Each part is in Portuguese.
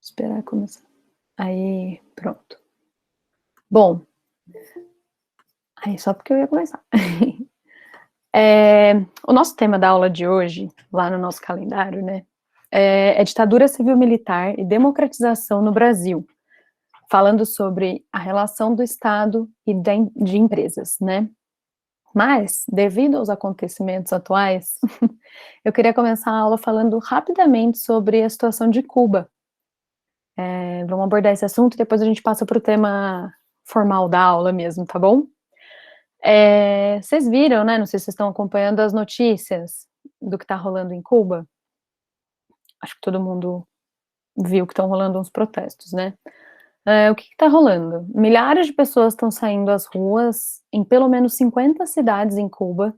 Esperar começar. Aí, pronto. Bom, aí só porque eu ia começar. O nosso tema da aula de hoje, lá no nosso calendário, né, é ditadura civil-militar e democratização no Brasil, falando sobre a relação do Estado e de empresas, né. Mas, devido aos acontecimentos atuais, eu queria começar a aula falando rapidamente sobre a situação de Cuba. Vamos abordar esse assunto e depois a gente passa para o tema formal da aula mesmo, tá bom? Vocês viram, né, não sei se vocês estão acompanhando as notícias do que está rolando em Cuba. Acho que todo mundo viu que estão rolando uns protestos, né. O que está rolando? Milhares de pessoas estão saindo às ruas em pelo menos 50 cidades em Cuba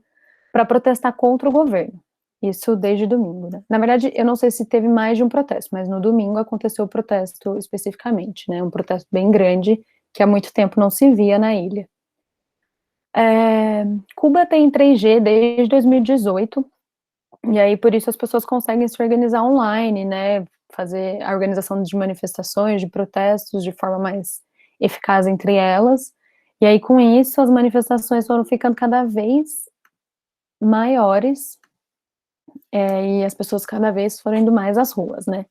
para protestar contra o governo. Isso desde domingo, né. Na verdade, eu não sei se teve mais de um protesto, mas no domingo aconteceu o protesto especificamente, né, um protesto bem grande, que há muito tempo não se via na ilha. Cuba tem 3G desde 2018, e aí por isso as pessoas conseguem se organizar online, né, fazer a organização de manifestações, de protestos de forma mais eficaz entre elas, e aí com isso as manifestações foram ficando cada vez maiores, e as pessoas cada vez foram indo mais às ruas, né.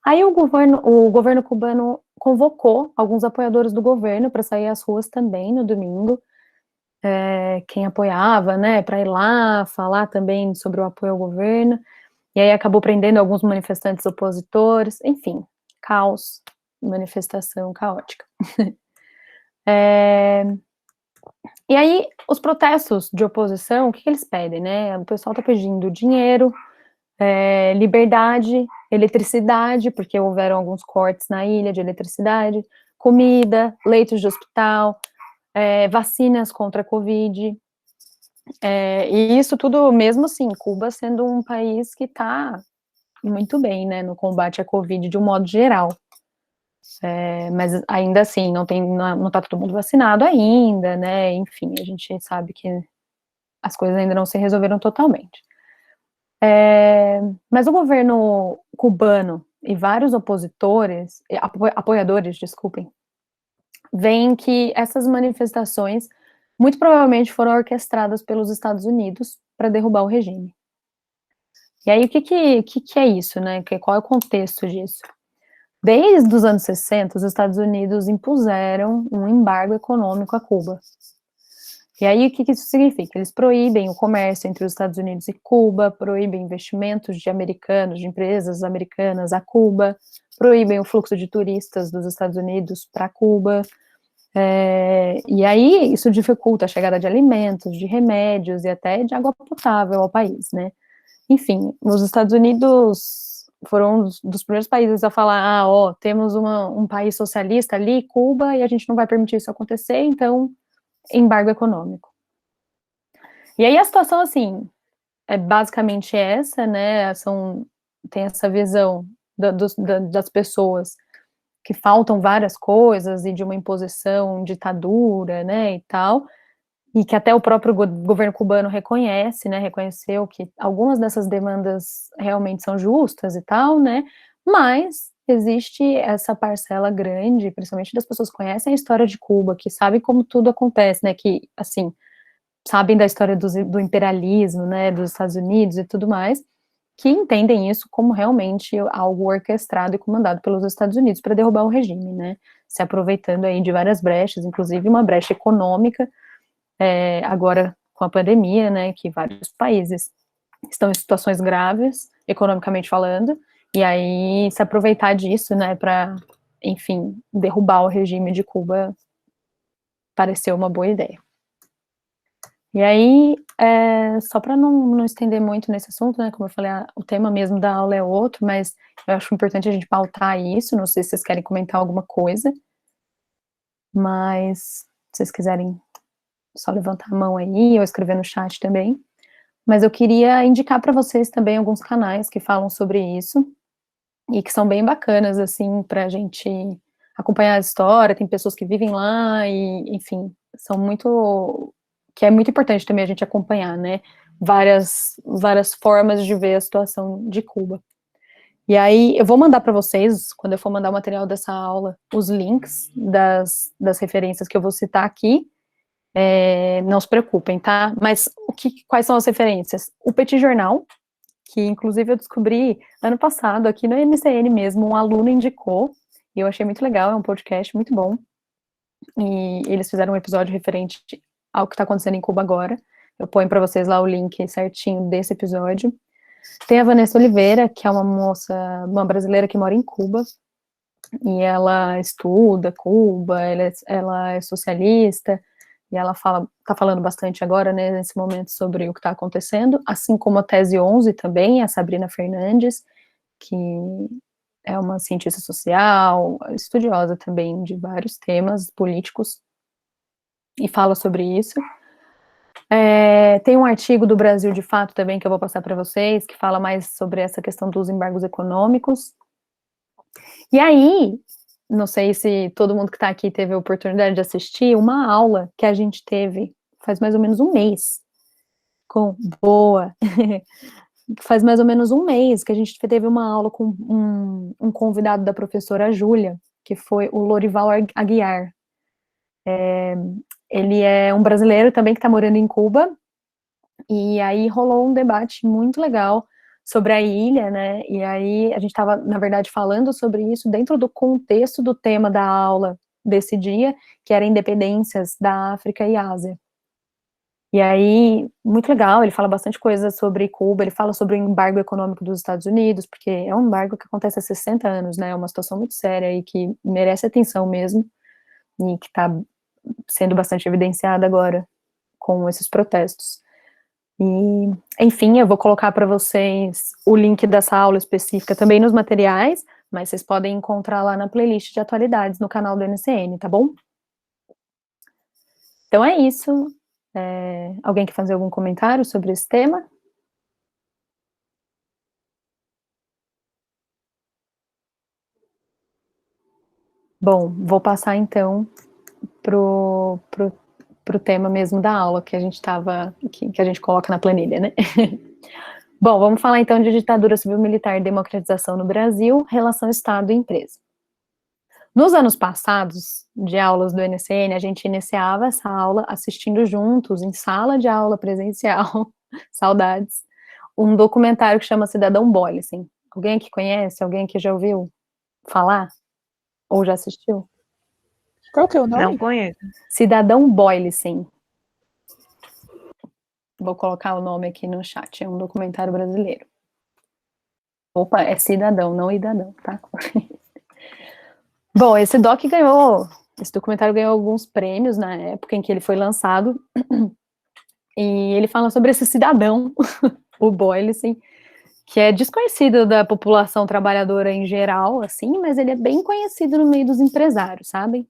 Aí o governo cubano convocou alguns apoiadores do governo para sair às ruas também no domingo, quem apoiava, né, para ir lá falar também sobre o apoio ao governo, e aí acabou prendendo alguns manifestantes opositores, enfim, caos, manifestação caótica. E aí, os protestos de oposição, o que eles pedem, né? O pessoal está pedindo dinheiro, liberdade, eletricidade, porque houveram alguns cortes na ilha de eletricidade, comida, leitos de hospital, vacinas contra a Covid, e isso tudo mesmo assim, Cuba sendo um país que está muito bem, né, no combate à Covid de um modo geral. Mas ainda assim, não está todo mundo vacinado ainda, né, enfim, a gente sabe que as coisas ainda não se resolveram totalmente. Mas o governo cubano e vários opositores, apoiadores, desculpem, veem que essas manifestações muito provavelmente foram orquestradas pelos Estados Unidos para derrubar o regime. E aí, o que é isso, né? Qual é o contexto disso? Desde os anos 60, os Estados Unidos impuseram um embargo econômico a Cuba. E aí, o que isso significa? Eles proíbem o comércio entre os Estados Unidos e Cuba, proíbem investimentos de americanos, de empresas americanas a Cuba, proíbem o fluxo de turistas dos Estados Unidos para Cuba, e aí isso dificulta a chegada de alimentos, de remédios e até de água potável ao país, né? Enfim, os Estados Unidos foram um dos primeiros países a falar, temos um país socialista ali, Cuba, e a gente não vai permitir isso acontecer, então, embargo econômico. E aí a situação, assim, é basicamente essa, né, tem essa visão das pessoas que faltam várias coisas e de uma imposição, ditadura, né, e tal, e que até o próprio governo cubano reconhece, né, reconheceu que algumas dessas demandas realmente são justas e tal, né, mas existe essa parcela grande, principalmente das pessoas que conhecem a história de Cuba, que sabem como tudo acontece, né, que, assim, sabem da história do imperialismo, né, dos Estados Unidos e tudo mais, que entendem isso como realmente algo orquestrado e comandado pelos Estados Unidos para derrubar o regime, né, se aproveitando aí de várias brechas, inclusive uma brecha econômica, agora com a pandemia, né, que vários países estão em situações graves, economicamente falando, e aí se aproveitar disso, né, para, enfim, derrubar o regime de Cuba, pareceu uma boa ideia. E aí, só para não estender muito nesse assunto, né, como eu falei, o tema mesmo da aula é outro, mas eu acho importante a gente pautar isso, não sei se vocês querem comentar alguma coisa, mas se vocês quiserem só levantar a mão aí ou escrever no chat também. Mas eu queria indicar para vocês também alguns canais que falam sobre isso, e que são bem bacanas, assim, pra gente acompanhar a história, tem pessoas que vivem lá e, enfim, que é muito importante também a gente acompanhar, né, várias formas de ver a situação de Cuba. E aí, eu vou mandar para vocês, quando eu for mandar o material dessa aula, os links das referências que eu vou citar aqui. Não se preocupem, tá? Mas quais são as referências? O Petit Jornal, que inclusive eu descobri ano passado, aqui no MCN mesmo, um aluno indicou, e eu achei muito legal, é um podcast muito bom, e eles fizeram um episódio referente ao que está acontecendo em Cuba agora. Eu ponho para vocês lá o link certinho desse episódio. Tem a Vanessa Oliveira, que é uma moça, uma brasileira que mora em Cuba, e ela estuda Cuba, ela é socialista, e ela tá falando bastante agora, né, nesse momento, sobre o que está acontecendo, assim como a Tese 11 também, a Sabrina Fernandes, que é uma cientista social, estudiosa também de vários temas políticos, e fala sobre isso. Tem um artigo do Brasil de Fato também, que eu vou passar para vocês, que fala mais sobre essa questão dos embargos econômicos. E aí, não sei se todo mundo que está aqui teve a oportunidade de assistir uma aula que a gente teve faz mais ou menos um mês, faz mais ou menos um mês que a gente teve uma aula com um convidado da professora Júlia, que foi o Lorival Aguiar. Ele é um brasileiro também que está morando em Cuba, e aí rolou um debate muito legal sobre a ilha, né, e aí a gente estava, na verdade, falando sobre isso dentro do contexto do tema da aula desse dia, que era independências da África e Ásia. E aí, muito legal, ele fala bastante coisa sobre Cuba, ele fala sobre o embargo econômico dos Estados Unidos, porque é um embargo que acontece há 60 anos, né, é uma situação muito séria e que merece atenção mesmo, e que está sendo bastante evidenciada agora com esses protestos. E, enfim, eu vou colocar para vocês o link dessa aula específica também nos materiais, mas vocês podem encontrar lá na playlist de atualidades no canal do NCN, tá bom? Então é isso. Alguém quer fazer algum comentário sobre esse tema? Bom, vou passar então pro tema mesmo da aula que a gente que a gente coloca na planilha, né? Bom, vamos falar então de ditadura civil-militar e democratização no Brasil, relação Estado e empresa. Nos anos passados, de aulas do NCN, a gente iniciava essa aula assistindo juntos, em sala de aula presencial, saudades, um documentário que chama Cidadão Boyle, assim. Alguém que conhece? Alguém que já ouviu falar? Ou já assistiu? Qual que é o nome? Não conheço. Cidadão Boyle, sim. Vou colocar o nome aqui no chat, é um documentário brasileiro. Opa, é cidadão, não idadão, tá? Bom, esse documentário ganhou alguns prêmios na época em que ele foi lançado, e ele fala sobre esse cidadão, o Boyle, assim, que é desconhecido da população trabalhadora em geral, assim, mas ele é bem conhecido no meio dos empresários, sabe?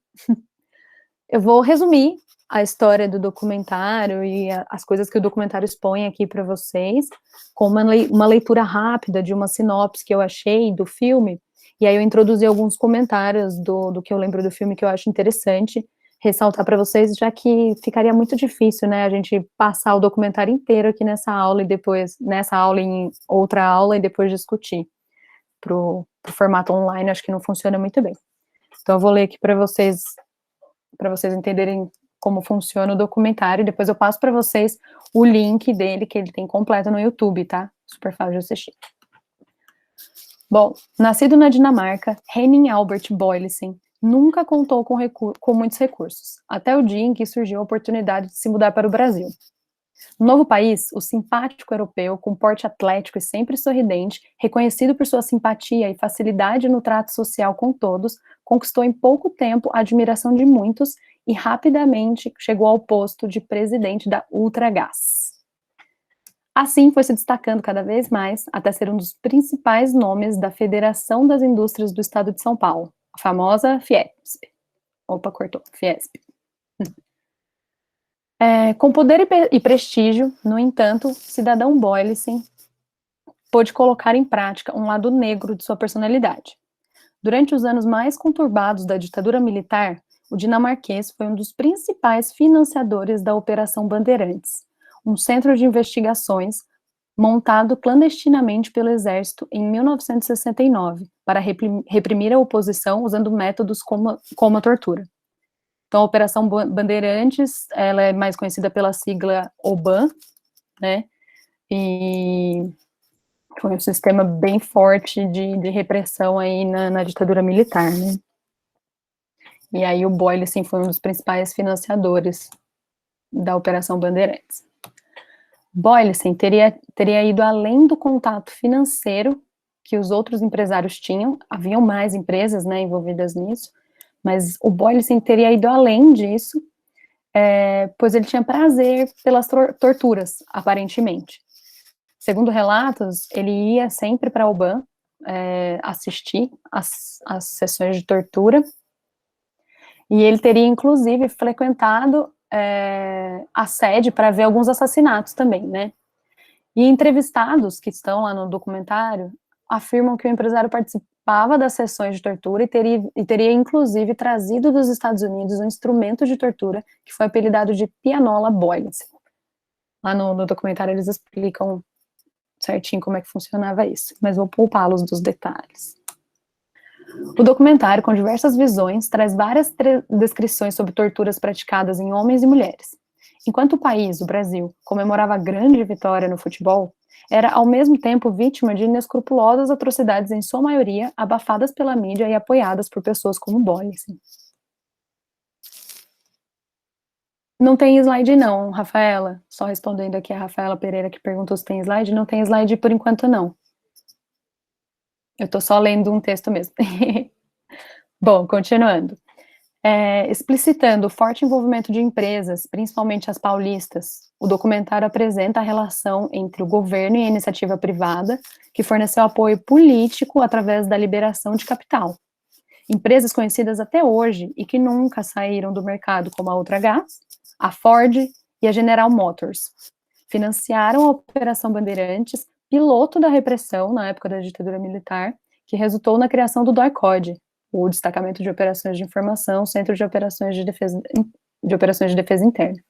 Eu vou resumir a história do documentário e as coisas que o documentário expõe aqui para vocês, com uma leitura rápida de uma sinopse que eu achei do filme, e aí eu introduzi alguns comentários do que eu lembro do filme que eu acho interessante ressaltar para vocês, já que ficaria muito difícil, né, a gente passar o documentário inteiro aqui nessa aula e depois, nessa aula em outra aula e depois discutir. Pro formato online, acho que não funciona muito bem. Então eu vou ler aqui para vocês entenderem como funciona o documentário, e depois eu passo para vocês o link dele, que ele tem completo no YouTube, tá? Super fácil de assistir. Bom, nascido na Dinamarca, Henning Albert Boyesen nunca contou com muitos recursos, até o dia em que surgiu a oportunidade de se mudar para o Brasil. No novo país, o simpático europeu, com porte atlético e sempre sorridente, reconhecido por sua simpatia e facilidade no trato social com todos, conquistou em pouco tempo a admiração de muitos e rapidamente chegou ao posto de presidente da Ultragaz. Assim, foi se destacando cada vez mais, até ser um dos principais nomes da Federação das Indústrias do Estado de São Paulo, a famosa Fiesp. Opa, cortou, Fiesp. Com poder e prestígio, no entanto, cidadão Boyesen pôde colocar em prática um lado negro de sua personalidade. Durante os anos mais conturbados da ditadura militar, o dinamarquês foi um dos principais financiadores da Operação Bandeirantes, um centro de investigações montado clandestinamente pelo exército em 1969, para reprimir a oposição usando métodos como a tortura. Então, a Operação Bandeirantes, ela é mais conhecida pela sigla OBAN, né, e foi um sistema bem forte de repressão aí na ditadura militar, né. E aí o Boyle, assim, foi um dos principais financiadores da Operação Bandeirantes. Boylissen teria ido além do contato financeiro que os outros empresários tinham, haviam mais empresas, né, envolvidas nisso, mas o Boylissen teria ido além disso, pois ele tinha prazer pelas torturas, aparentemente. Segundo relatos, ele ia sempre para a UBAN assistir às sessões de tortura, e ele teria, inclusive, frequentado a sede para ver alguns assassinatos também, né? E entrevistados que estão lá no documentário afirmam que o empresário participava das sessões de tortura e teria inclusive trazido dos Estados Unidos um instrumento de tortura que foi apelidado de pianola Boylissen. Lá no documentário eles explicam certinho como é que funcionava isso, mas vou poupá-los dos detalhes. O documentário, com diversas visões, traz várias descrições sobre torturas praticadas em homens e mulheres. Enquanto o país, o Brasil, comemorava a grande vitória no futebol, era ao mesmo tempo vítima de inescrupulosas atrocidades, em sua maioria abafadas pela mídia e apoiadas por pessoas como Boylissen. Não tem slide não, Rafaela. Só respondendo aqui a Rafaela Pereira, que perguntou se tem slide. Não tem slide por enquanto, não. Eu tô só lendo um texto mesmo. Bom, continuando. Explicitando o forte envolvimento de empresas, principalmente as paulistas, o documentário apresenta a relação entre o governo e a iniciativa privada, que forneceu apoio político através da liberação de capital. Empresas conhecidas até hoje e que nunca saíram do mercado, como a Ultragaz, a Ford e a General Motors, financiaram a Operação Bandeirantes, piloto da repressão na época da ditadura militar, que resultou na criação do DOI-CODE, o Destacamento de Operações de Informação, Centro de Operações de Defesa Interna,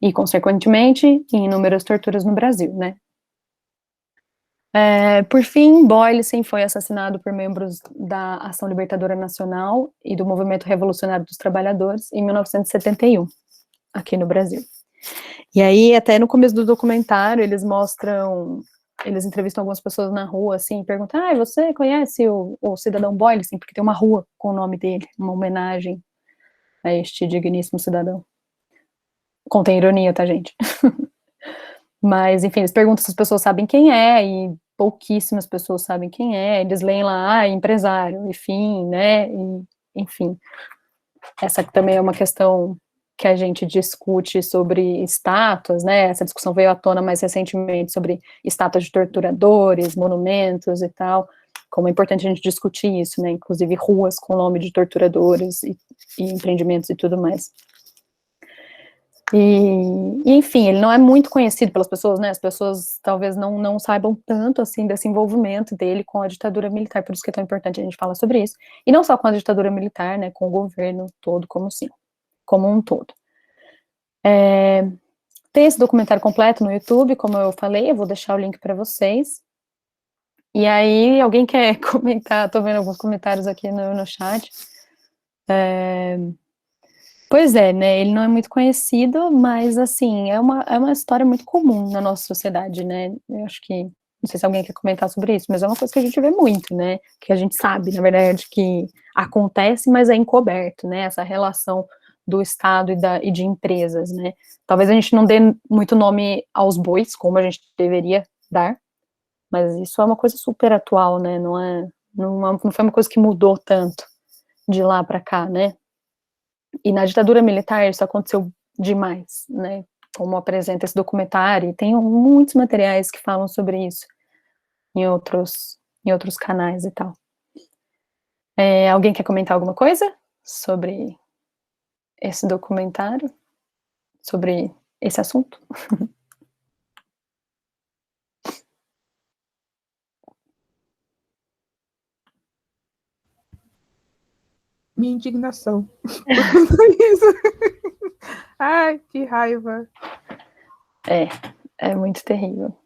e, consequentemente, em inúmeras torturas no Brasil, né. Por fim, Boylissen foi assassinado por membros da Ação Libertadora Nacional e do Movimento Revolucionário dos Trabalhadores em 1971, aqui no Brasil. E aí, até no começo do documentário, eles entrevistam algumas pessoas na rua, assim, e perguntam, você conhece o cidadão Boylissen? Porque tem uma rua com o nome dele, uma homenagem a este digníssimo cidadão. Contém ironia, tá, gente? Mas, enfim, eles perguntam se as pessoas sabem quem é, e pouquíssimas pessoas sabem quem é, eles leem lá, empresário, enfim, né, e, enfim. Essa também é uma questão que a gente discute sobre estátuas, né, essa discussão veio à tona mais recentemente sobre estátuas de torturadores, monumentos e tal, como é importante a gente discutir isso, né, inclusive ruas com nome de torturadores e empreendimentos e tudo mais. E, enfim, ele não é muito conhecido pelas pessoas, né, as pessoas talvez não saibam tanto, assim, desse envolvimento dele com a ditadura militar, por isso que é tão importante a gente falar sobre isso, e não só com a ditadura militar, né, com o governo todo, como um todo. Tem esse documentário completo no YouTube, como eu falei, eu vou deixar o link para vocês, e aí, alguém quer comentar, tô vendo alguns comentários aqui no chat, Pois é, né, ele não é muito conhecido, mas, assim, é uma história muito comum na nossa sociedade, né, eu acho que, não sei se alguém quer comentar sobre isso, mas é uma coisa que a gente vê muito, né, que a gente sabe, na verdade, que acontece, mas é encoberto, né, essa relação do Estado e de empresas, né. Talvez a gente não dê muito nome aos bois, como a gente deveria dar, mas isso é uma coisa super atual, né, não foi uma coisa que mudou tanto de lá para cá, né. E na ditadura militar isso aconteceu demais, né, como apresenta esse documentário, e tem muitos materiais que falam sobre isso em outros canais e tal. Alguém quer comentar alguma coisa sobre esse documentário? Sobre esse assunto? Minha indignação. Por tudo isso. Ai, que raiva. É muito terrível.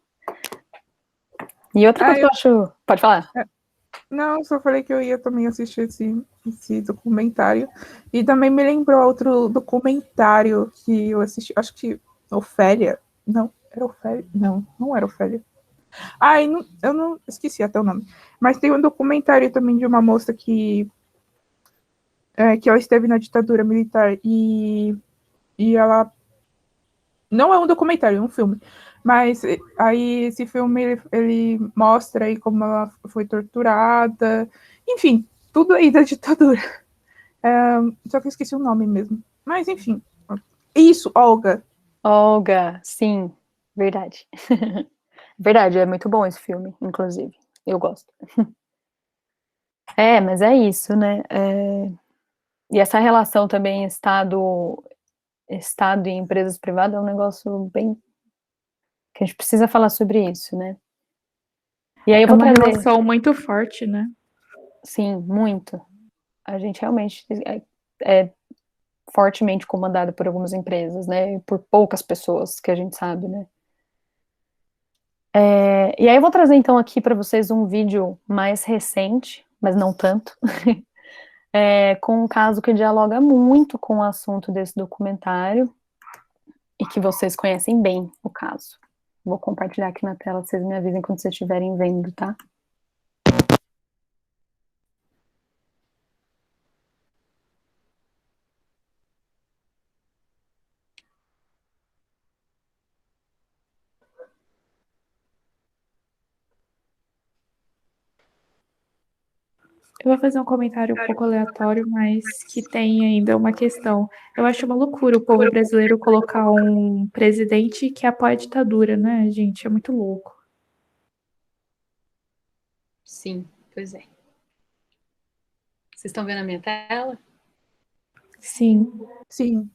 E outra coisa que eu acho... Pode falar. Não, só falei que eu ia também assistir esse documentário. E também me lembrou outro documentário que eu assisti, acho que Ofélia. Não, era Ofélia? Não, não era Ofélia. Ai, eu não esqueci até o nome. Mas tem um documentário também de uma moça que ela esteve na ditadura militar e ela... Não é um documentário, é um filme. Mas aí esse filme ele mostra aí como ela foi torturada. Enfim, tudo aí da ditadura. Só que eu esqueci o nome mesmo. Mas enfim. Isso, Olga. Olga, sim, verdade. Verdade, é muito bom esse filme, inclusive. Eu gosto. Mas é isso, né? E essa relação também Estado e empresas privadas é um negócio bem... que a gente precisa falar sobre isso, né? E aí eu vou trazer... relação muito forte, né? Sim, muito. A gente realmente é fortemente comandado por algumas empresas, né? Por poucas pessoas, que a gente sabe, né? E aí eu vou trazer então aqui para vocês um vídeo mais recente, mas não tanto, com um caso que dialoga muito com o assunto desse documentário e que vocês conhecem bem o caso. Vou compartilhar aqui na tela, vocês me avisem quando vocês estiverem vendo, tá? Eu vou fazer um comentário um pouco aleatório, mas que tem ainda uma questão. Eu acho uma loucura o povo brasileiro colocar um presidente que apoia a ditadura, né, gente? É muito louco. Sim, pois é. Vocês estão vendo a minha tela? Sim. Sim.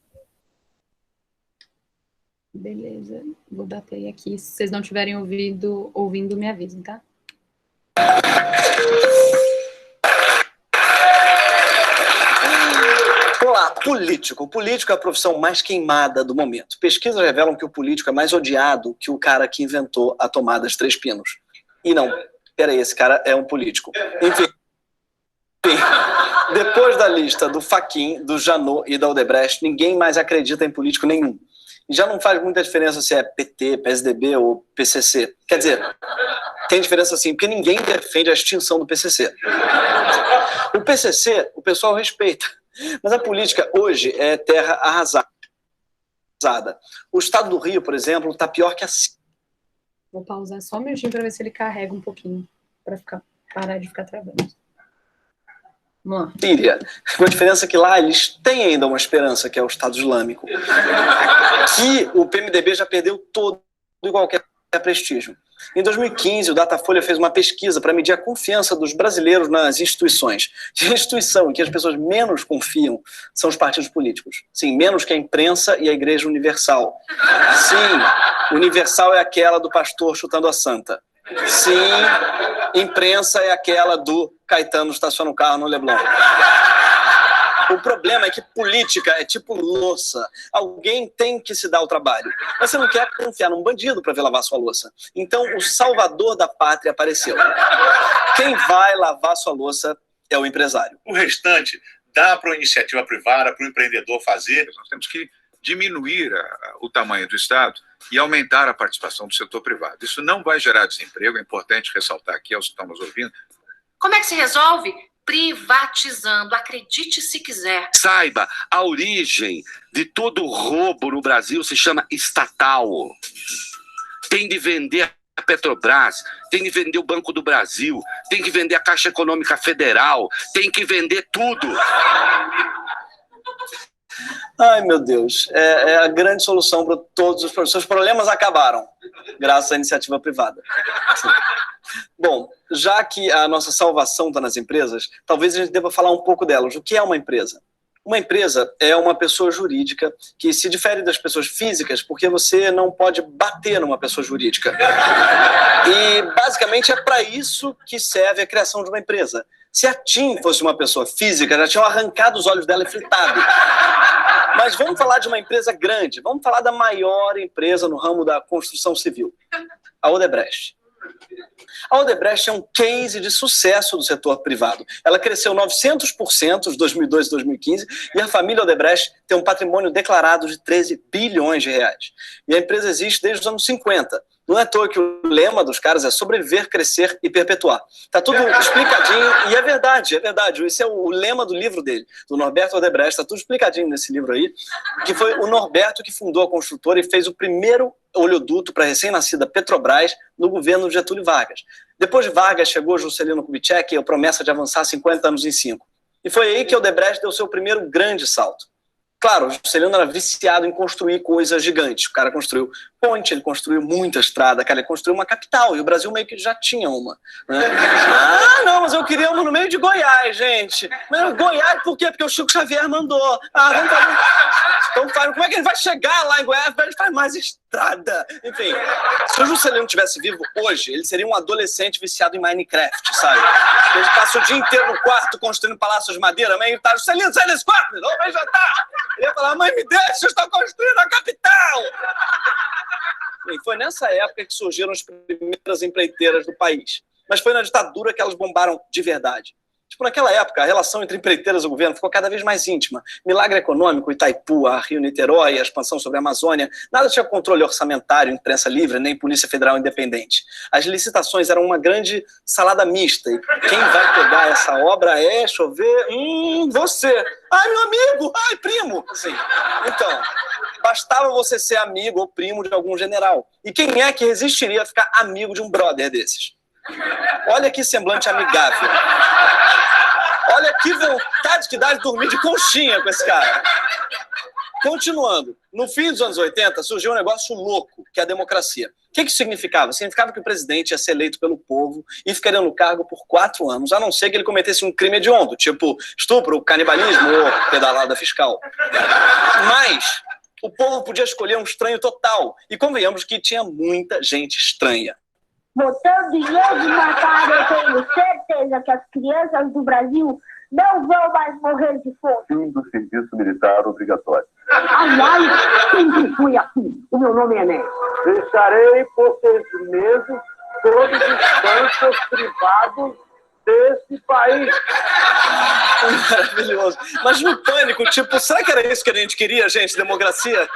Beleza, vou dar play aqui. Se vocês não tiverem ouvindo, me avisem, tá? Olá, político. O político é a profissão mais queimada do momento. Pesquisas revelam que o político é mais odiado que o cara que inventou a tomada dos 3 pinos. E não, peraí, esse cara é um político. Enfim, depois da lista do Fachin, do Janot e da Odebrecht, ninguém mais acredita em político nenhum. E já não faz muita diferença se é PT, PSDB ou PCC. Quer dizer, tem diferença sim, porque ninguém defende a extinção do PCC. O PCC, o pessoal respeita. Mas a política hoje é terra arrasada. O estado do Rio, por exemplo, está pior que assim. Vou pausar só um minutinho para ver se ele carrega um pouquinho, para parar de ficar travando. Vamos lá. Síria, com a diferença que lá eles têm ainda uma esperança, que é o Estado Islâmico. Que o PMDB já perdeu todo e qualquer prestígio. Em 2015, o Datafolha fez uma pesquisa para medir a confiança dos brasileiros nas instituições. E a instituição em que as pessoas menos confiam são os partidos políticos. Sim, menos que a imprensa e a Igreja Universal. Sim, Universal é aquela do pastor chutando a santa. Sim, imprensa é aquela do Caetano estaciona o carro no Leblon. O problema é que política é tipo louça. Alguém tem que se dar o trabalho. Mas você não quer confiar num bandido para ver lavar sua louça. Então o salvador da pátria apareceu. Quem vai lavar sua louça é o empresário. O restante dá para a iniciativa privada, para o empreendedor fazer. Nós temos que diminuir o tamanho do Estado e aumentar a participação do setor privado. Isso não vai gerar desemprego, é importante ressaltar aqui aos que estão nos ouvindo. Como é que se resolve? Privatizando, acredite se quiser. Saiba, a origem de todo roubo no Brasil se chama estatal. Tem de vender a Petrobras, tem de vender o Banco do Brasil, tem que vender a Caixa Econômica Federal, tem que vender tudo. Ai, meu Deus, é a grande solução para todos os problemas. Seus problemas acabaram, graças à iniciativa privada. Bom, já que a nossa salvação está nas empresas, talvez a gente deva falar um pouco delas. O que é uma empresa? Uma empresa é uma pessoa jurídica que se difere das pessoas físicas porque você não pode bater numa pessoa jurídica. E, basicamente, é para isso que serve a criação de uma empresa. Se a TIM fosse uma pessoa física, já tinham arrancado os olhos dela e fritado. Mas vamos falar de uma empresa grande. Vamos falar da maior empresa no ramo da construção civil. A Odebrecht. A Odebrecht é um case de sucesso do setor privado. Ela cresceu 900% de 2002 e 2015 e a família Odebrecht tem um patrimônio declarado de 13 bilhões de reais. E a empresa existe desde os anos 50. Não é à toa que o lema dos caras é sobreviver, crescer e perpetuar. Tá tudo explicadinho e é verdade. Esse é o lema do livro dele, do Norberto Odebrecht, tá tudo explicadinho nesse livro aí, que foi o Norberto que fundou a construtora e fez o primeiro oleoduto para a recém-nascida Petrobras no governo de Getúlio Vargas. Depois de Vargas chegou Juscelino Kubitschek e a promessa de avançar 50 anos em 5. E foi aí que Odebrecht deu seu primeiro grande salto. Claro, o Juscelino era viciado em construir coisas gigantes. O cara construiu ponte, ele construiu muita estrada, cara, ele construiu uma capital, e o Brasil meio que já tinha uma. Né? Ah, não, mas eu queria uma no meio de Goiás, gente. Mas Goiás, por quê? Porque o Chico Xavier mandou. Ah, vamos fazer. Então, como é que ele vai chegar lá em Goiás? Ele faz mais estrada. Enfim, se o Juscelino tivesse vivo hoje, ele seria um adolescente viciado em Minecraft, sabe? Ele passa o dia inteiro no quarto construindo palácios de madeira, meio tá, Juscelino, sai desse quarto, não vai jantar. Ele ia falar, mãe, me deixa, eu estou construindo a capital. E foi nessa época que surgiram as primeiras empreiteiras do país. Mas foi na ditadura que elas bombaram de verdade. Tipo, naquela época, a relação entre empreiteiras e o governo ficou cada vez mais íntima. Milagre econômico, Itaipu, a Rio-Niterói, a expansão sobre a Amazônia, nada tinha controle orçamentário, imprensa livre, nem Polícia Federal independente. As licitações eram uma grande salada mista. E quem vai pegar essa obra é, deixa eu ver, você. Ai, meu amigo, ai, primo. Assim, então, bastava você ser amigo ou primo de algum general. E quem é que resistiria a ficar amigo de um brother desses? Olha que semblante amigável. Olha que vontade que dá de dormir de conchinha com esse cara. Continuando, no fim dos anos 80 surgiu um negócio louco, que é a democracia. O que isso significava? Significava que o presidente ia ser eleito pelo povo e ficaria no cargo por 4 anos, a não ser que ele cometesse um crime hediondo, tipo estupro, canibalismo ou pedalada fiscal. Mas o povo podia escolher um estranho total, e convenhamos que tinha muita gente estranha. Votando em Evo Matar, eu tenho certeza que as crianças do Brasil não vão mais morrer de fome. Fim do serviço militar obrigatório. Aliás, sempre fui assim. O meu nome é Enéas. Deixarei por 6 meses todos os bancos privados desse país. Maravilhoso. Mas no pânico, tipo, será que era isso que a gente queria, gente? Democracia?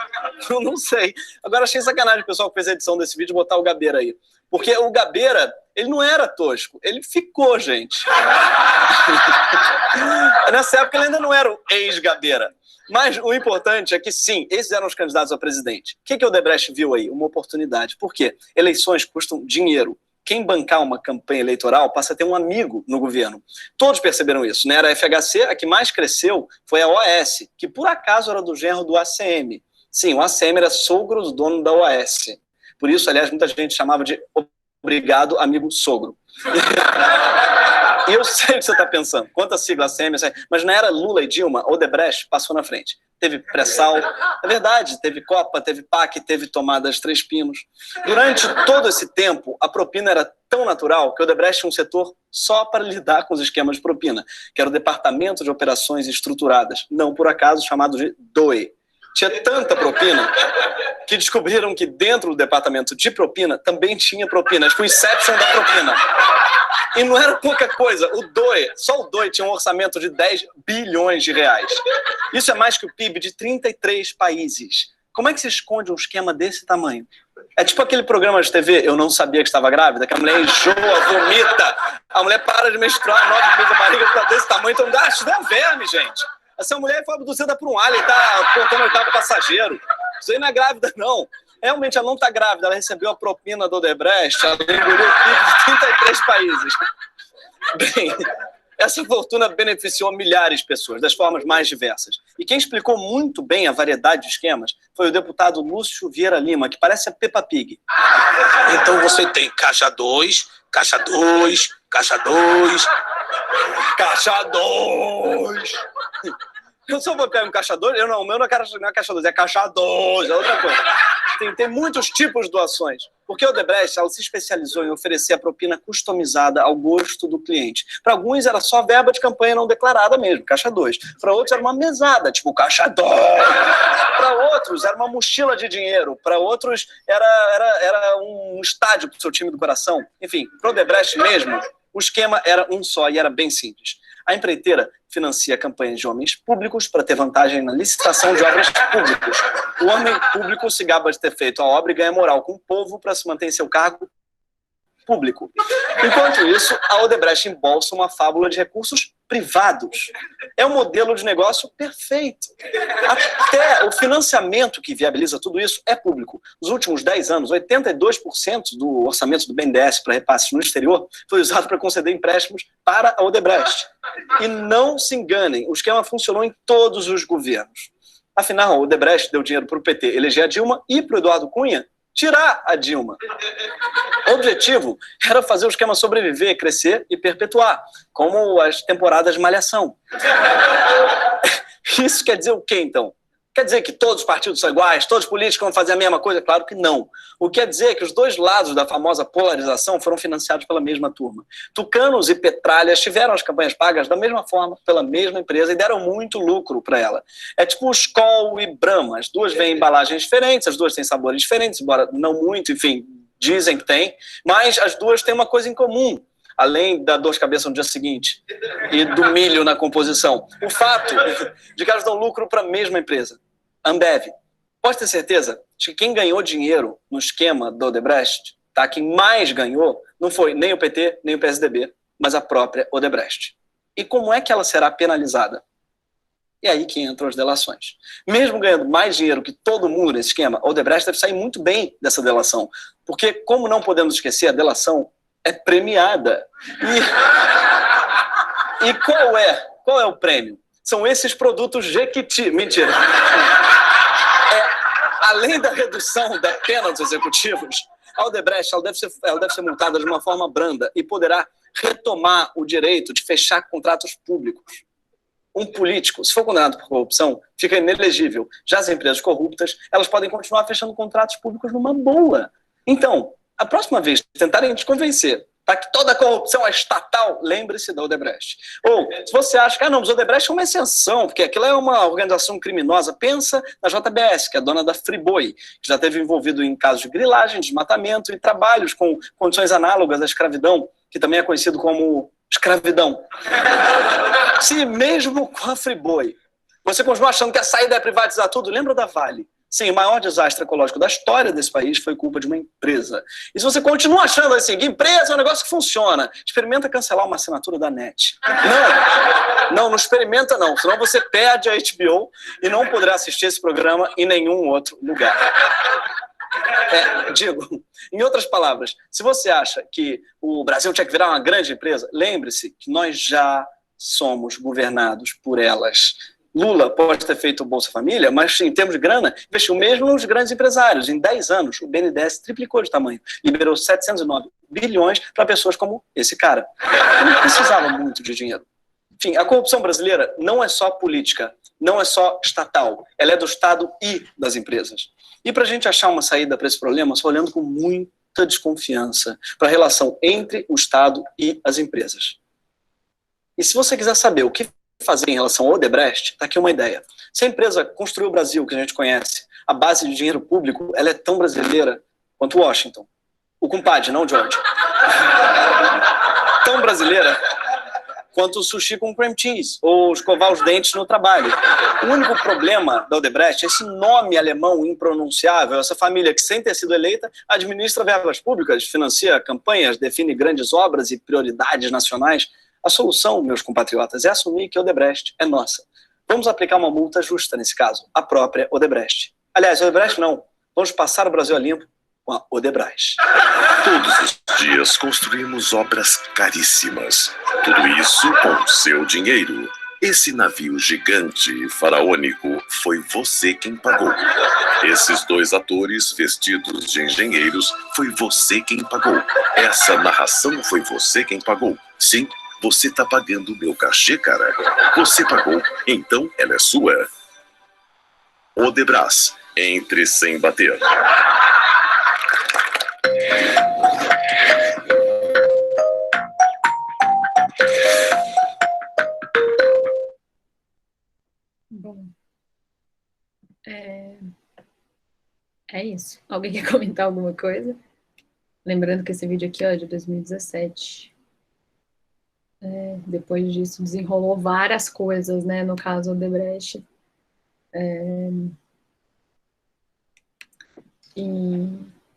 Eu não sei. Agora achei sacanagem o pessoal que fez a edição desse vídeo botar o Gabeira aí. Porque o Gabeira, ele não era tosco, ele ficou, gente. Nessa época ele ainda não era o ex-Gabeira. Mas o importante é que, sim, esses eram os candidatos a presidente. O que o Odebrecht viu aí? Uma oportunidade. Por quê? Eleições custam dinheiro. Quem bancar uma campanha eleitoral passa a ter um amigo no governo. Todos perceberam isso, né? Era a FHC, a que mais cresceu foi a OAS, que por acaso era do genro do ACM. Sim, o ACM era sogro do dono da OAS. Por isso, aliás, muita gente chamava de obrigado, amigo sogro. E eu sei o que você está pensando. Quanta sigla ACM, mas na era Lula e Dilma, Odebrecht passou na frente. Teve pré-sal, é verdade, teve Copa, teve PAC, teve tomada de 3 pinos. Durante todo esse tempo, a propina era tão natural que o Odebrecht tinha um setor só para lidar com os esquemas de propina, que era o Departamento de Operações Estruturadas, não por acaso chamado de DOE. Tinha tanta propina que descobriram que dentro do departamento de propina também tinha propina, tipo o Inception da propina. E não era pouca coisa, o DOE, só o DOE tinha um orçamento de 10 bilhões de reais. Isso é mais que o PIB de 33 países. Como é que se esconde um esquema desse tamanho? É tipo aquele programa de TV, Eu Não Sabia Que Estava Grávida, que a mulher enjoa, vomita, a mulher para de menstruar, 9 meses, a barriga está desse tamanho, então isso é verme, gente. Essa mulher foi abduzida por um alien, tá contando o oitavo passageiro. Isso aí não é grávida, não. Realmente, ela não está grávida, ela recebeu a propina do Odebrecht, ela engoliu o PIB de 33 países. Bem, essa fortuna beneficiou milhares de pessoas, das formas mais diversas. E quem explicou muito bem a variedade de esquemas foi o deputado Lúcio Vieira Lima, que parece a Peppa Pig. Então você tem caixa 2, caixa 2, caixa 2, caixa 2. Eu só vou pegar um caixa 2, o meu não é caixa 2, é caixa 2, é outra coisa. tem muitos tipos de doações. Porque a Odebrecht ela se especializou em oferecer a propina customizada ao gosto do cliente. Para alguns era só verba de campanha não declarada mesmo, caixa 2. Para outros era uma mesada, tipo caixa 2. Para outros era uma mochila de dinheiro. Para outros era um estádio para o seu time do coração. Enfim, para o Odebrecht mesmo, o esquema era um só e era bem simples. A empreiteira financia campanhas de homens públicos para ter vantagem na licitação de obras públicas. O homem público se gaba de ter feito a obra e ganha moral com o povo para se manter em seu cargo público. Enquanto isso, a Odebrecht embolsa uma fábula de recursos privados. É um modelo de negócio perfeito. Até o financiamento que viabiliza tudo isso é público. Nos últimos 10 anos, 82% do orçamento do BNDES para repasses no exterior foi usado para conceder empréstimos para a Odebrecht. E não se enganem, o esquema funcionou em todos os governos. Afinal, a Odebrecht deu dinheiro para o PT eleger a Dilma e para o Eduardo Cunha tirar a Dilma. O objetivo era fazer o esquema sobreviver, crescer e perpetuar, como as temporadas de Malhação. Isso quer dizer o quê, então? Quer dizer que todos os partidos são iguais, todos os políticos vão fazer a mesma coisa? Claro que não. O que quer dizer é que os dois lados da famosa polarização foram financiados pela mesma turma. Tucanos e Petralhas tiveram as campanhas pagas da mesma forma, pela mesma empresa, e deram muito lucro para ela. É tipo Skol e Brahma. As duas vêm em embalagens diferentes, as duas têm sabores diferentes, embora não muito, enfim, dizem que tem, mas as duas têm uma coisa em comum. Além da dor de cabeça no dia seguinte e do milho na composição. O fato de que elas dão lucro para a mesma empresa. Ambev. Pode ter certeza de que quem ganhou dinheiro no esquema do Odebrecht, tá? Quem mais ganhou, não foi nem o PT, nem o PSDB, mas a própria Odebrecht. E como é que ela será penalizada? E aí que entram as delações. Mesmo ganhando mais dinheiro que todo mundo nesse esquema, a Odebrecht deve sair muito bem dessa delação. Porque, como não podemos esquecer, a delação é premiada. E qual é o prêmio? São esses produtos Jequiti. Mentira. Além da redução da pena dos executivos, a Odebrecht ela deve ser multada de uma forma branda e poderá retomar o direito de fechar contratos públicos. Um político, se for condenado por corrupção, fica inelegível. Já as empresas corruptas, elas podem continuar fechando contratos públicos numa boa. Então, a próxima vez que tentarem te convencer para que toda a corrupção é estatal, lembre-se da Odebrecht. Ou, se você acha que, mas a Odebrecht é uma exceção, porque aquilo é uma organização criminosa, pensa na JBS, que é dona da Friboi, que já esteve envolvido em casos de grilagem, desmatamento e trabalhos com condições análogas à escravidão, que também é conhecido como escravidão. Se mesmo com a Friboi, você continua achando que a saída é privatizar tudo, lembra da Vale. Sim, o maior desastre ecológico da história desse país foi culpa de uma empresa. E se você continua achando assim, que empresa é um negócio que funciona, experimenta cancelar uma assinatura da NET. Não experimenta não, senão você perde a HBO e não poderá assistir esse programa em nenhum outro lugar. Em outras palavras, se você acha que o Brasil tinha que virar uma grande empresa, lembre-se que nós já somos governados por elas. Lula pode ter feito o Bolsa Família, mas em termos de grana, investiu mesmo nos grandes empresários. Em 10 anos, o BNDES triplicou de tamanho. Liberou 709 bilhões para pessoas como esse cara. Ele não precisava muito de dinheiro. Enfim, a corrupção brasileira não é só política, não é só estatal. Ela é do Estado e das empresas. E para a gente achar uma saída para esse problema, só olhando com muita desconfiança para a relação entre o Estado e as empresas. E se você quiser saber o que fazer em relação ao Odebrecht, está aqui uma ideia. Se a empresa construiu o Brasil, que a gente conhece, a base de dinheiro público, ela é tão brasileira quanto Washington. O compadre, não George. Tão brasileira quanto o sushi com cream cheese, ou escovar os dentes no trabalho. O único problema da Odebrecht é esse nome alemão impronunciável, essa família que, sem ter sido eleita, administra verbas públicas, financia campanhas, define grandes obras e prioridades nacionais. A solução, meus compatriotas, é assumir que a Odebrecht é nossa. Vamos aplicar uma multa justa nesse caso, a própria Odebrecht. Aliás, Odebrecht não. Vamos passar o Brasil a limpo com a Odebrecht. Todos os dias construímos obras caríssimas. Tudo isso com o seu dinheiro. Esse navio gigante e faraônico foi você quem pagou. Esses dois atores vestidos de engenheiros foi você quem pagou. Essa narração foi você quem pagou. Sim, você tá pagando o meu cachê, cara. Você pagou, então ela é sua. Odebrecht, Entre sem bater. Bom, é isso. Alguém quer comentar alguma coisa? Lembrando que esse vídeo aqui ó, é de 2017. Depois disso desenrolou várias coisas, né? No caso Odebrecht.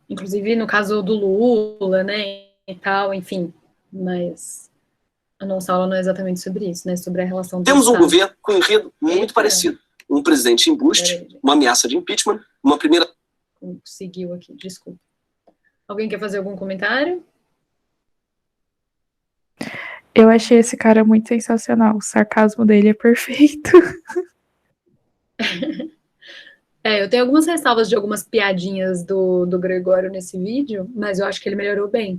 Inclusive no caso do Lula, né? E tal, enfim. Mas a nossa aula não é exatamente sobre isso, né? Sobre a relação do Temos um Estado. governo com um enredo muito parecido. Um presidente em embuste, uma ameaça de impeachment, uma primeira... Conseguiu aqui, desculpa. Alguém quer fazer algum comentário? Eu achei esse cara muito sensacional. O sarcasmo dele é perfeito. Eu tenho algumas ressalvas de algumas piadinhas do Gregório nesse vídeo, mas eu acho que ele melhorou bem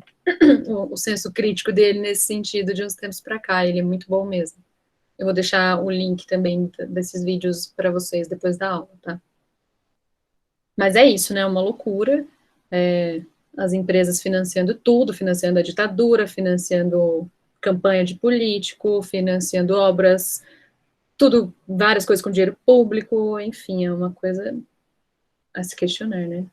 o senso crítico dele nesse sentido de uns tempos pra cá. Ele é muito bom mesmo. Eu vou deixar o link também desses vídeos para vocês depois da aula, tá? Mas é isso, né? Uma loucura. As empresas financiando tudo, financiando a ditadura, financiando campanha de político, financiando obras, tudo, várias coisas com dinheiro público, enfim, é uma coisa a se questionar, né?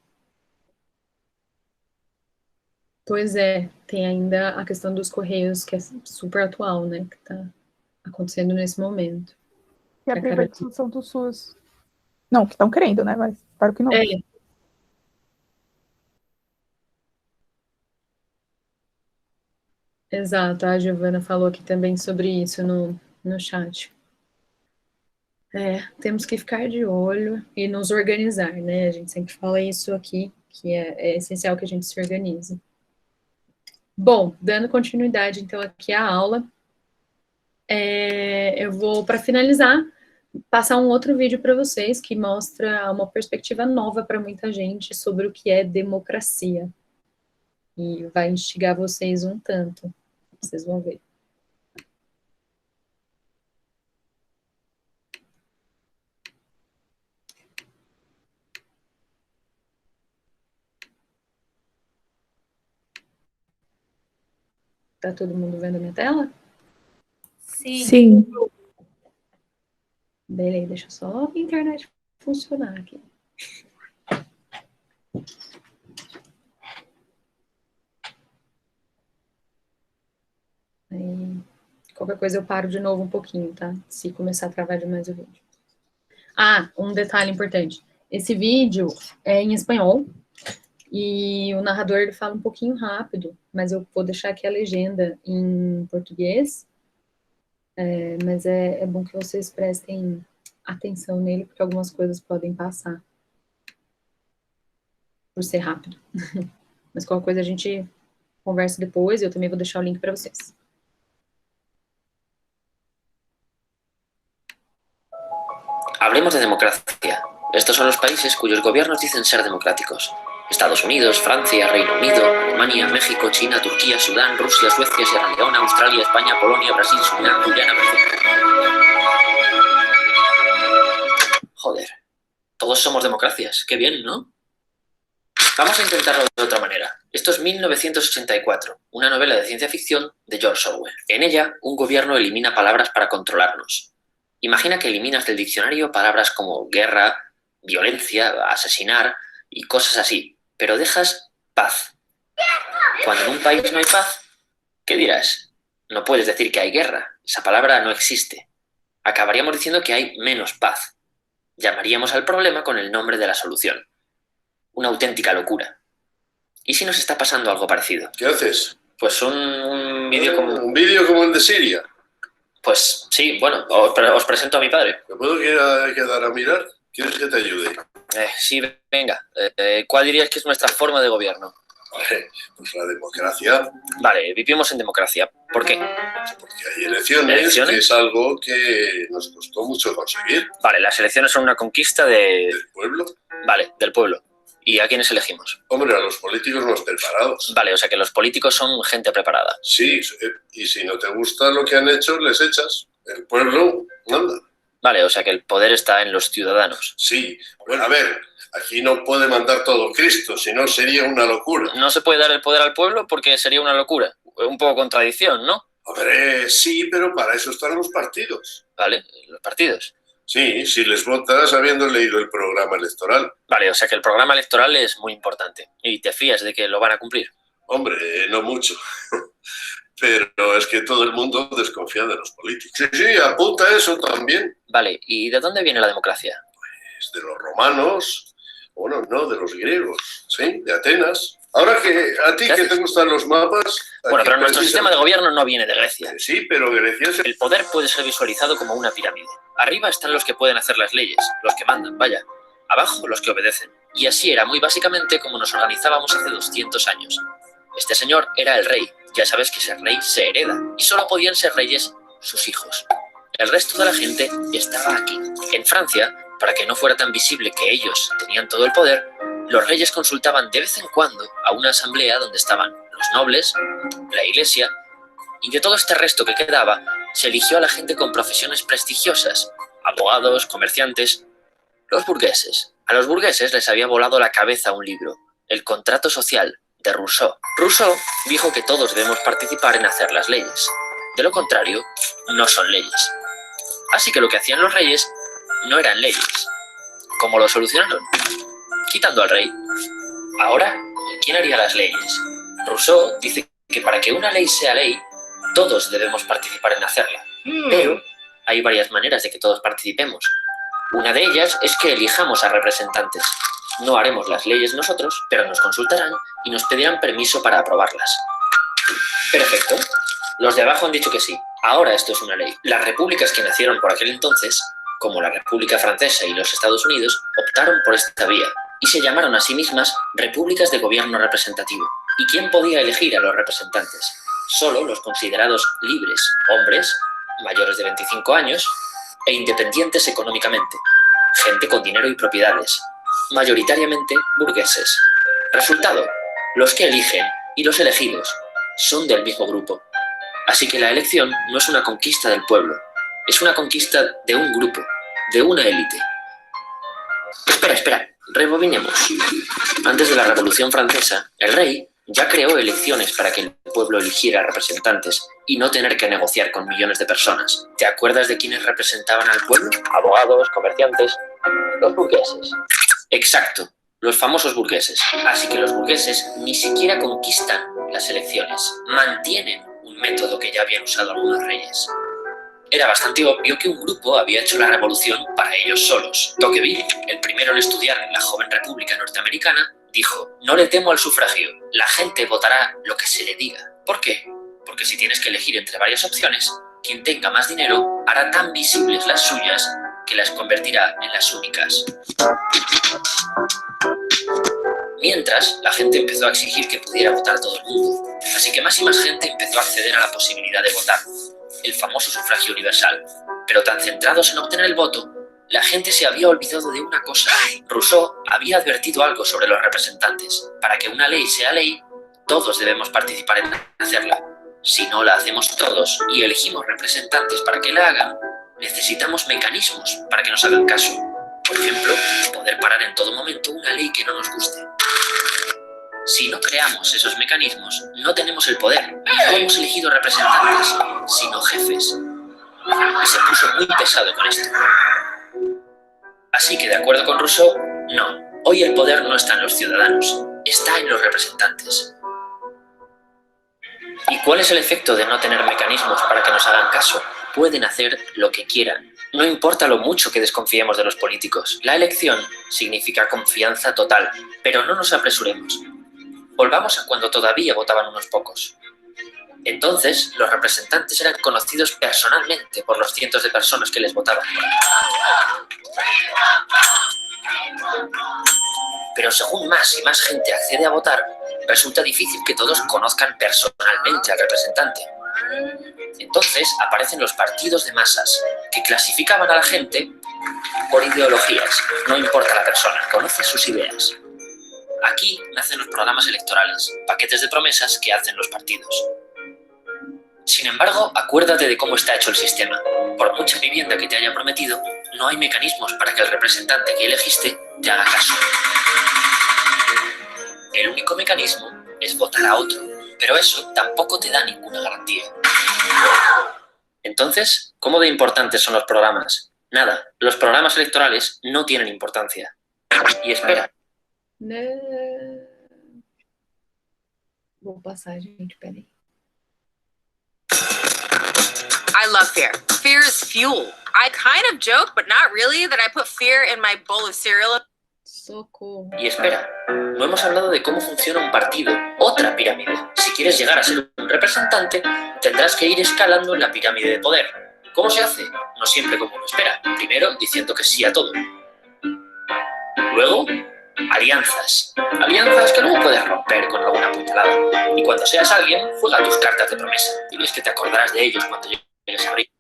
Pois é, tem ainda a questão dos Correios, que é super atual, né? Que tá acontecendo nesse momento. E a privatização do SUS. Não, que estão querendo, né? Mas espero que não. Exato, a Giovana falou aqui também sobre isso no chat. Temos que ficar de olho e nos organizar, né? A gente sempre fala isso aqui, que é essencial que a gente se organize. Bom, dando continuidade, então, aqui à aula, eu vou, para finalizar, passar um outro vídeo para vocês que mostra uma perspectiva nova para muita gente sobre o que é democracia. E vai instigar vocês um tanto. Vocês vão ver. Tá todo mundo vendo a minha tela? Sim. Beleza, deixa só a internet funcionar aqui. Aí, qualquer coisa eu paro de novo um pouquinho, tá? Se começar a travar demais o vídeo. Um detalhe importante. Esse vídeo é em espanhol e o narrador ele fala um pouquinho rápido, mas eu vou deixar aqui a legenda em português. Mas é bom que vocês prestem atenção nele, porque algumas coisas podem passar por ser rápido. Mas qualquer coisa a gente conversa depois, eu também vou deixar o link para vocês. Hablemos de democracia. Estos son los países cuyos gobiernos dicen ser democráticos. Estados Unidos, Francia, Reino Unido, Alemania, México, China, Turquía, Sudán, Rusia, Suecia, Sierra Leona, Australia, España, Polonia, Brasil, Surinam, Guyana, Brasil. Joder, todos somos democracias. Qué bien, ¿no? Vamos a intentarlo de otra manera. Esto es 1984, una novela de ciencia ficción de George Orwell. En ella, un gobierno elimina palabras para controlarnos. Imagina que eliminas del diccionario palabras como guerra, violencia, asesinar y cosas así, pero dejas paz. Cuando en un país no hay paz, ¿qué dirás? No puedes decir que hay guerra, esa palabra no existe. Acabaríamos diciendo que hay menos paz. Llamaríamos al problema con el nombre de la solución. Una auténtica locura. ¿Y si nos está pasando algo parecido? ¿Qué haces? Pues un vídeo como... ¿Un vídeo como el de Siria? Pues sí, bueno, os presento a mi padre. ¿Me puedo quedar a mirar? ¿Quieres que te ayude? Sí, venga. ¿Cuál dirías que es nuestra forma de gobierno? Vale, pues la democracia. Vale, vivimos en democracia. ¿Por qué? Porque hay elecciones, que es algo que nos costó mucho conseguir. Vale, las elecciones son una conquista de... ¿Del pueblo? Vale, del pueblo. ¿Y a quiénes elegimos? Hombre, a los políticos más preparados. Vale, o sea que los políticos son gente preparada. Sí, y si no te gusta lo que han hecho, les echas. El pueblo manda. Vale, o sea que el poder está en los ciudadanos. Sí, bueno, a ver, aquí no puede mandar todo Cristo, si no sería una locura. No se puede dar el poder al pueblo porque sería una locura. Un poco contradicción, ¿no? Hombre, sí, pero para eso están los partidos. Vale, los partidos. Sí, si les votas habiendo leído el programa electoral. Vale, o sea que el programa electoral es muy importante. ¿Y te fías de que lo van a cumplir? Hombre, no mucho. Pero es que todo el mundo desconfía de los políticos. Sí, apunta eso también. Vale, ¿y de dónde viene la democracia? Pues de los romanos, bueno, no, de los griegos, sí, de Atenas. Ahora que a ti que te gustan los mapas... Bueno, pero nuestro sistema de gobierno no viene de Grecia. Sí, pero Grecia es... El poder puede ser visualizado como una pirámide. Arriba están los que pueden hacer las leyes, los que mandan, vaya. Abajo los que obedecen. Y así era muy básicamente como nos organizábamos hace 200 años. Este señor era el rey. Ya sabes que ser rey se hereda. Y solo podían ser reyes sus hijos. El resto de la gente estaba aquí. En Francia, para que no fuera tan visible que ellos tenían todo el poder, los reyes consultaban de vez en cuando a una asamblea donde estaban los nobles, la iglesia, y de todo este resto que quedaba, se eligió a la gente con profesiones prestigiosas, abogados, comerciantes, los burgueses. A los burgueses les había volado la cabeza un libro, El contrato social, de Rousseau. Rousseau dijo que todos debemos participar en hacer las leyes. De lo contrario, no son leyes. Así que lo que hacían los reyes no eran leyes. ¿Cómo lo solucionaron? Quitando al rey. Ahora, ¿quién haría las leyes? Rousseau dice que para que una ley sea ley, todos debemos participar en hacerla. Pero hay varias maneras de que todos participemos. Una de ellas es que elijamos a representantes. No haremos las leyes nosotros, pero nos consultarán y nos pedirán permiso para aprobarlas. Perfecto. Los de abajo han dicho que sí. Ahora esto es una ley. Las repúblicas que nacieron por aquel entonces, como la República Francesa y los Estados Unidos, optaron por esta vía y se llamaron a sí mismas repúblicas de gobierno representativo. ¿Y quién podía elegir a los representantes? Solo los considerados libres, hombres, mayores de 25 años e independientes económicamente, gente con dinero y propiedades, mayoritariamente burgueses. Resultado, los que eligen y los elegidos son del mismo grupo. Así que la elección no es una conquista del pueblo, es una conquista de un grupo, de una élite. Espera, rebobinemos. Antes de la Revolución Francesa, el rey ya creó elecciones para que el pueblo eligiera representantes y no tener que negociar con millones de personas. ¿Te acuerdas de quiénes representaban al pueblo? Abogados, comerciantes, los burgueses. Exacto, los famosos burgueses. Así que los burgueses ni siquiera conquistan las elecciones, mantienen un método que ya habían usado algunos reyes. Era bastante obvio que un grupo había hecho la revolución para ellos solos. Tocqueville, el primero en estudiar en la joven república norteamericana, dijo: no le temo al sufragio, la gente votará lo que se le diga. ¿Por qué? Porque si tienes que elegir entre varias opciones, quien tenga más dinero hará tan visibles las suyas que las convertirá en las únicas. Mientras, la gente empezó a exigir que pudiera votar todo el mundo, así que más y más gente empezó a acceder a la posibilidad de votar, el famoso sufragio universal. Pero tan centrados en obtener el voto, la gente se había olvidado de una cosa. Rousseau había advertido algo sobre los representantes. Para que una ley sea ley, todos debemos participar en hacerla. Si no la hacemos todos y elegimos representantes para que la hagan, necesitamos mecanismos para que nos hagan caso. Por ejemplo, poder parar en todo momento una ley que no nos guste. Si no creamos esos mecanismos, no tenemos el poder. No hemos elegido representantes, sino jefes. Y se puso muy pesado con esto. Así que, de acuerdo con Rousseau, no. Hoy el poder no está en los ciudadanos, está en los representantes. ¿Y cuál es el efecto de no tener mecanismos para que nos hagan caso? Pueden hacer lo que quieran. No importa lo mucho que desconfiemos de los políticos. La elección significa confianza total, pero no nos apresuremos. Volvamos a cuando todavía votaban unos pocos. Entonces, los representantes eran conocidos personalmente por los cientos de personas que les votaban. Pero según más y más gente accede a votar, resulta difícil que todos conozcan personalmente al representante. Entonces aparecen los partidos de masas, que clasificaban a la gente por ideologías. No importa la persona, conoce sus ideas. Aquí nacen los programas electorales, paquetes de promesas que hacen los partidos. Sin embargo, acuérdate de cómo está hecho el sistema. Por mucha vivienda que te haya prometido, no hay mecanismos para que el representante que elegiste te haga caso. El único mecanismo es votar a otro, pero eso tampoco te da ninguna garantía. Entonces, ¿cómo de importantes son los programas? Nada, los programas electorales no tienen importancia. Y espera. Vou passar, gente, peraí. I love fear. Fear is fuel. I kind of joke, but not really, that I put fear in my bowl of cereal. Socorro. Y espera, no hemos hablado de cómo funciona un partido, otra pirámide. Si quieres llegar a ser un representante, tendrás que ir escalando en la pirámide de poder. ¿Cómo se hace? No siempre como uno espera. Primero, diciendo que sí a todo. Luego, alianzas. Alianzas que luego puedes romper con alguna puñalada. Y cuando seas alguien, juega tus cartas de promesa. Diles que te acordarás de ellos cuando llegues arriba.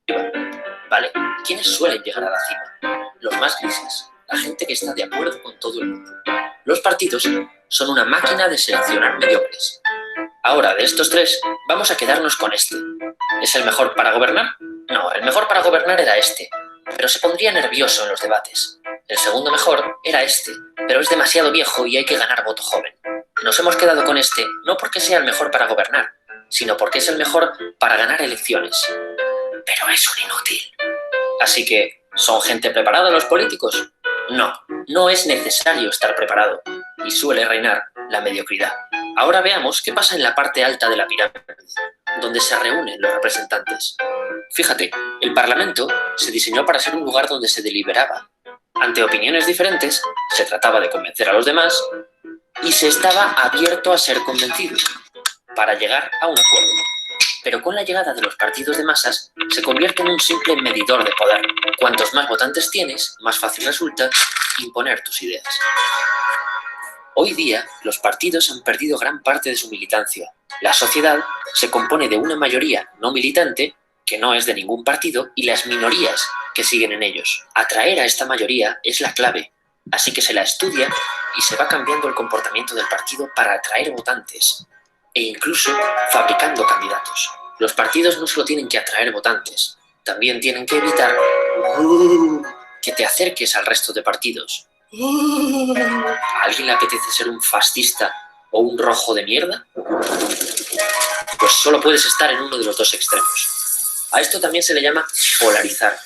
Vale, ¿quiénes suelen llegar a la cima? Los más grises. La gente que está de acuerdo con todo el mundo. Los partidos son una máquina de seleccionar mediocres. Ahora, de estos tres, vamos a quedarnos con este. ¿Es el mejor para gobernar? No, el mejor para gobernar era este, pero se pondría nervioso en los debates. El segundo mejor era este, pero es demasiado viejo y hay que ganar voto joven. Nos hemos quedado con este no porque sea el mejor para gobernar, sino porque es el mejor para ganar elecciones. Pero es un inútil. Así que, ¿son gente preparada los políticos? No, no es necesario estar preparado, y suele reinar la mediocridad. Ahora veamos qué pasa en la parte alta de la pirámide, donde se reúnen los representantes. Fíjate, el Parlamento se diseñó para ser un lugar donde se deliberaba. Ante opiniones diferentes, se trataba de convencer a los demás y se estaba abierto a ser convencido, para llegar a un acuerdo. Pero con la llegada de los partidos de masas, se convierte en un simple medidor de poder. Cuantos más votantes tienes, más fácil resulta imponer tus ideas. Hoy día, los partidos han perdido gran parte de su militancia. La sociedad se compone de una mayoría no militante, que no es de ningún partido, y las minorías que siguen en ellos. Atraer a esta mayoría es la clave, así que se la estudia y se va cambiando el comportamiento del partido para atraer votantes, e incluso fabricando candidatos. Los partidos no solo tienen que atraer votantes, también tienen que evitar que te acerques al resto de partidos. ¿A alguien le apetece ser un fascista o un rojo de mierda? Pues solo puedes estar en uno de los dos extremos. A esto también se le llama polarizar.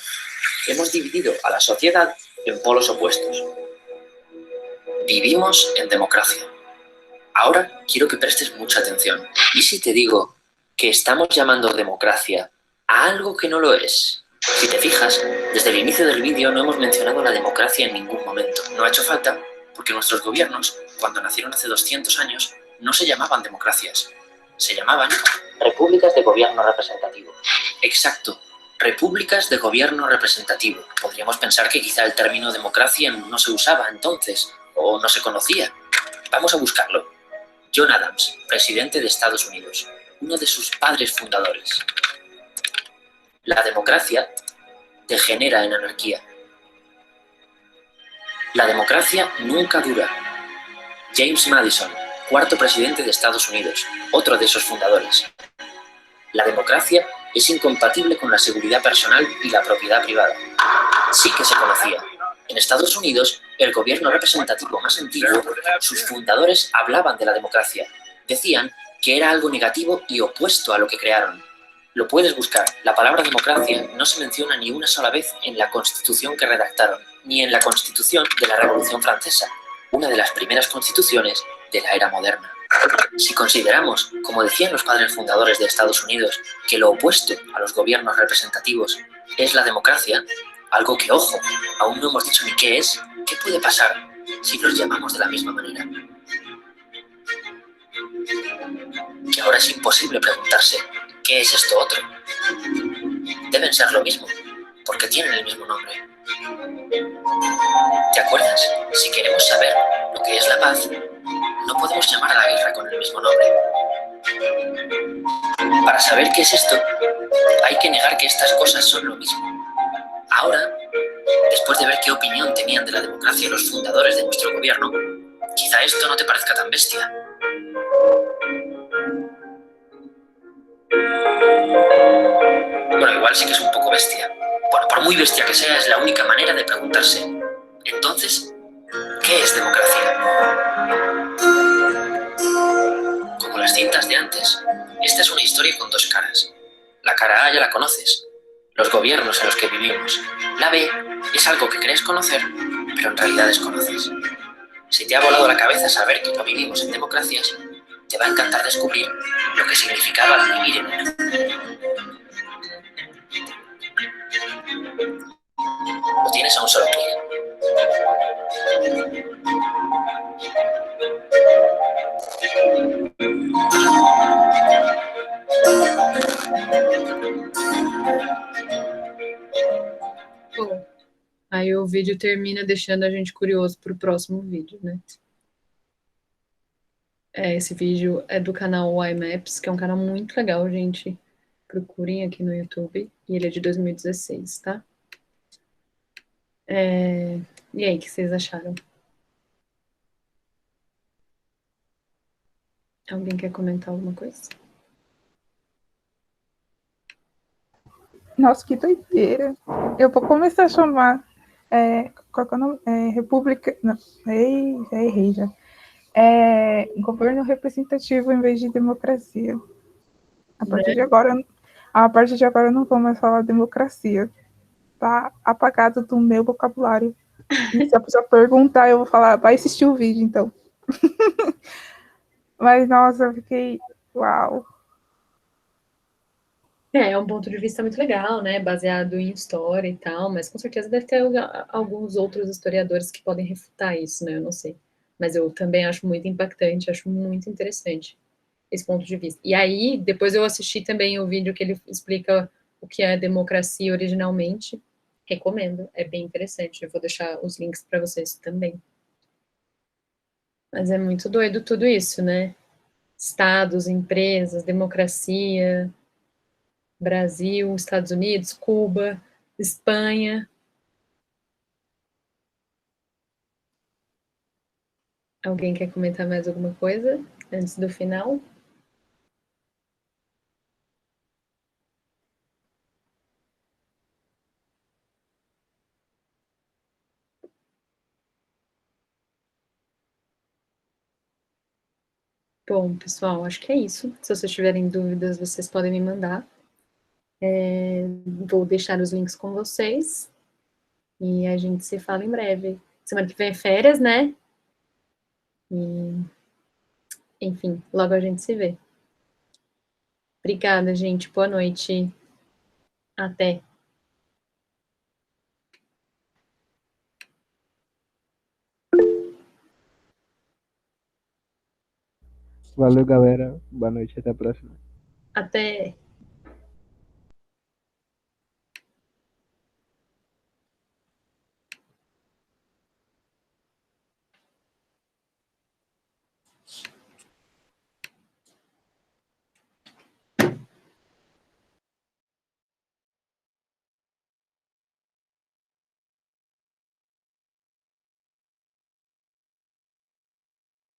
Hemos dividido a la sociedad en polos opuestos. Vivimos en democracia. Ahora quiero que prestes mucha atención. ¿Y si te digo que estamos llamando democracia a algo que no lo es? Si te fijas, desde el inicio del vídeo no hemos mencionado la democracia en ningún momento. No ha hecho falta porque nuestros gobiernos, cuando nacieron hace 200 años, no se llamaban democracias. Se llamaban repúblicas de gobierno representativo. Exacto, repúblicas de gobierno representativo. Podríamos pensar que quizá el término democracia no se usaba entonces o no se conocía. Vamos a buscarlo. John Adams, presidente de Estados Unidos, uno de sus padres fundadores. La democracia degenera en anarquía. La democracia nunca dura. James Madison, cuarto presidente de Estados Unidos, otro de esos fundadores. La democracia es incompatible con la seguridad personal y la propiedad privada. Sí que se conocía. En Estados Unidos, el gobierno representativo más antiguo, sus fundadores hablaban de la democracia. Decían que era algo negativo y opuesto a lo que crearon. Lo puedes buscar. La palabra democracia no se menciona ni una sola vez en la Constitución que redactaron, ni en la Constitución de la Revolución Francesa, una de las primeras constituciones de la era moderna. Si consideramos, como decían los padres fundadores de Estados Unidos, que lo opuesto a los gobiernos representativos es la democracia, algo que, ojo, aún no hemos dicho ni qué es, ¿qué puede pasar si los llamamos de la misma manera? Que ahora es imposible preguntarse, ¿qué es esto otro? Deben ser lo mismo, porque tienen el mismo nombre. ¿Te acuerdas? Si queremos saber lo que es la paz, no podemos llamar a la guerra con el mismo nombre. Para saber qué es esto, hay que negar que estas cosas son lo mismo. Ahora, después de ver qué opinión tenían de la democracia los fundadores de nuestro gobierno, quizá esto no te parezca tan bestia. Bueno, igual sí que es un poco bestia, Bueno, por muy bestia que sea, es la única manera de preguntarse, entonces, ¿qué es democracia? Como las cintas de antes, esta es una historia con dos caras. La cara A ya la conoces, los gobiernos en los que vivimos. La B es algo que crees conocer, pero en realidad desconoces. Si te ha volado la cabeza saber que no vivimos en democracias, te va a encantar descubrir lo que significaba vivir en una. Lo tienes a un solo clic. Bom, aí o vídeo termina deixando a gente curioso para o próximo vídeo, né? Esse vídeo é do canal YMaps, que é um canal muito legal, gente. Procurem aqui no YouTube. E ele é de 2016, tá? E aí, o que vocês acharam? Alguém quer comentar alguma coisa? Nossa, que doideira. Eu vou começar a chamar. Qual que é o nome? República. Não, já errei já. Governo representativo em vez de democracia. A partir de agora eu não vou mais falar democracia. Tá apagado do meu vocabulário. E se a pessoa perguntar, eu vou falar, vai assistir o vídeo, então. Mas, nossa, eu fiquei... Uau! É um ponto de vista muito legal, né? Baseado em história e tal, mas com certeza deve ter alguns outros historiadores que podem refutar isso, né? Eu não sei. Mas eu também acho muito impactante, acho muito interessante esse ponto de vista. E aí, depois eu assisti também o vídeo que ele explica o que é democracia originalmente. Recomendo, é bem interessante. Eu vou deixar os links para vocês também. Mas é muito doido tudo isso, né? Estados, empresas, democracia... Brasil, Estados Unidos, Cuba, Espanha. Alguém quer comentar mais alguma coisa antes do final? Bom, pessoal, acho que é isso. Se vocês tiverem dúvidas, vocês podem me mandar. Vou deixar os links com vocês. E a gente se fala em breve. Semana que vem é férias, né? E, enfim, logo a gente se vê. Obrigada, gente. Boa noite. Até. Valeu, galera. Boa noite, até a próxima. Até.